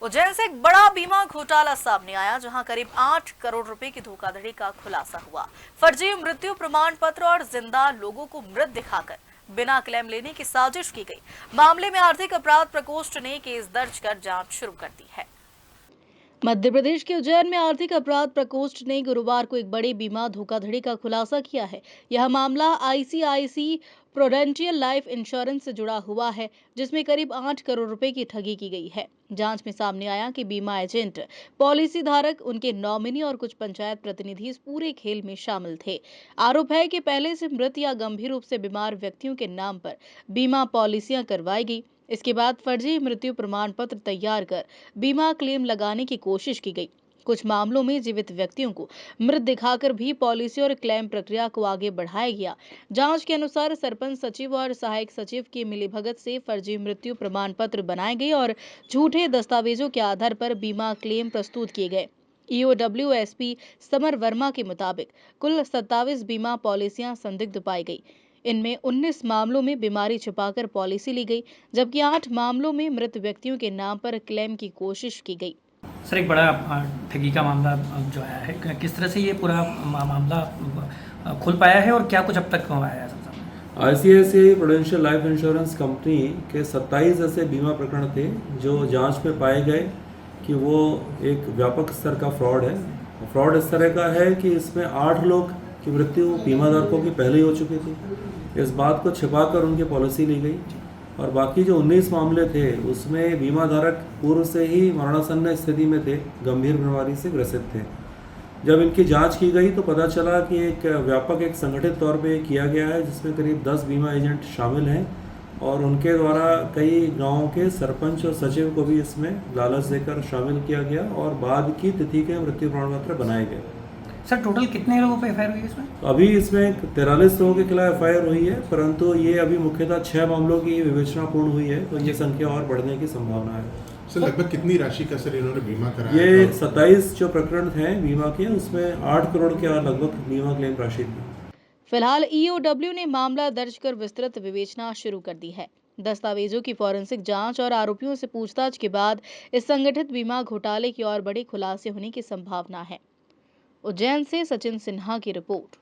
उज्जैन से एक बड़ा बीमा घोटाला सामने आया, जहां करीब 8 करोड़ रुपए की धोखाधड़ी का खुलासा हुआ। फर्जी मृत्यु प्रमाण पत्र और जिंदा लोगों को मृत दिखाकर बिना क्लेम लेने की साजिश की गई। मामले में आर्थिक अपराध प्रकोष्ठ ने केस दर्ज कर जांच शुरू कर दी है। मध्य प्रदेश के उज्जैन में आर्थिक अपराध प्रकोष्ठ ने गुरुवार को एक बड़ी बीमा धोखाधड़ी का खुलासा किया है। यह मामला आईसीआईसी प्रूडेंशियल लाइफ इंश्योरेंस से जुड़ा हुआ है, जिसमें करीब 8 करोड़ रुपए की ठगी की गई है। जांच में सामने आया कि बीमा एजेंट, पॉलिसी धारक, उनके नॉमिनी और कुछ पंचायत प्रतिनिधि इस पूरे खेल में शामिल थे। आरोप है कि पहले से मृत या गंभीर रूप से बीमार व्यक्तियों के नाम पर बीमा पॉलिसियां करवाई गई। इसके बाद फर्जी मृत्यु प्रमाण पत्र तैयार कर बीमा क्लेम लगाने की कोशिश की गई। कुछ मामलों में जीवित व्यक्तियों को मृत दिखाकर भी पॉलिसी और क्लेम प्रक्रिया को आगे बढ़ाया गया। जांच के अनुसार सरपंच सचिव और सहायक सचिव की मिलीभगत से फर्जी मृत्यु प्रमाण पत्र बनाए गए और झूठे दस्तावेजों के आधार पर बीमा क्लेम प्रस्तुत किए गए। ईओडब्ल्यू एसपी समर वर्मा के मुताबिक कुल 27 बीमा पॉलिसियां संदिग्ध पाई गई। इनमें 19 मामलों में बीमारी छिपाकर पॉलिसी ली गई, जबकि 8 मामलों में मृत व्यक्तियों के नाम पर क्लेम की कोशिश की गई। सर, एक बड़ा ठगी का मामला जो आया है, किस तरह से ये पूरा मामला खुल पाया है और क्या कुछ अब तक आया है? ICICI prudential life insurance company के 27 ऐसे बीमा प्रकरण थे जो जांच में पाए गए कि वो एक व्यापक स्तर का फ्रॉड है। फ्रॉड इस तरह का है कि इसमें 8 लोग की मृत्यु बीमा धारकों की पहले ही हो चुकी थी। इस बात को छिपाकर उनकी पॉलिसी ली गई और बाकी जो 19 मामले थे उसमें बीमा धारक पूर्व से ही मरणासन्न स्थिति में थे, गंभीर बीमारी से ग्रसित थे। जब इनकी जांच की गई तो पता चला कि एक व्यापक एक संगठित तौर पे किया गया है, जिसमें करीब 10 बीमा एजेंट शामिल हैं और उनके द्वारा कई गांवों के सरपंच और सचिव को भी इसमें लालच देकर शामिल किया गया और बाद की तिथि के मृत्यु प्रमाण पत्र बनाए गए। सर, टोटल कितने लोगों पर एफआईआर हुई है इसमें? अभी इसमें 43 लोगों के खिलाफ एफआईआर हुई है, परंतु ये अभी मुख्यतः 6 मामलों की विवेचना पूर्ण हुई है, तो ये संख्या और बढ़ने की संभावना है। सर, लगभग कितनी राशि का सर इन्होंने बीमा कराया? ये 27 जो प्रकरण हैं बीमा के, उसमें 8 करोड़ के लगभग बीमा क्लेम राशि थी। फिलहाल ईओडब्ल्यू ने मामला दर्ज कर विस्तृत विवेचना शुरू कर दी है। दस्तावेजों की फॉरेंसिक जांच और आरोपियों से पूछताछ के बाद इस संगठित बीमा घोटाले की और बड़े खुलासे होने की संभावना है। उज्जैन से सचिन सिन्हा की रिपोर्ट।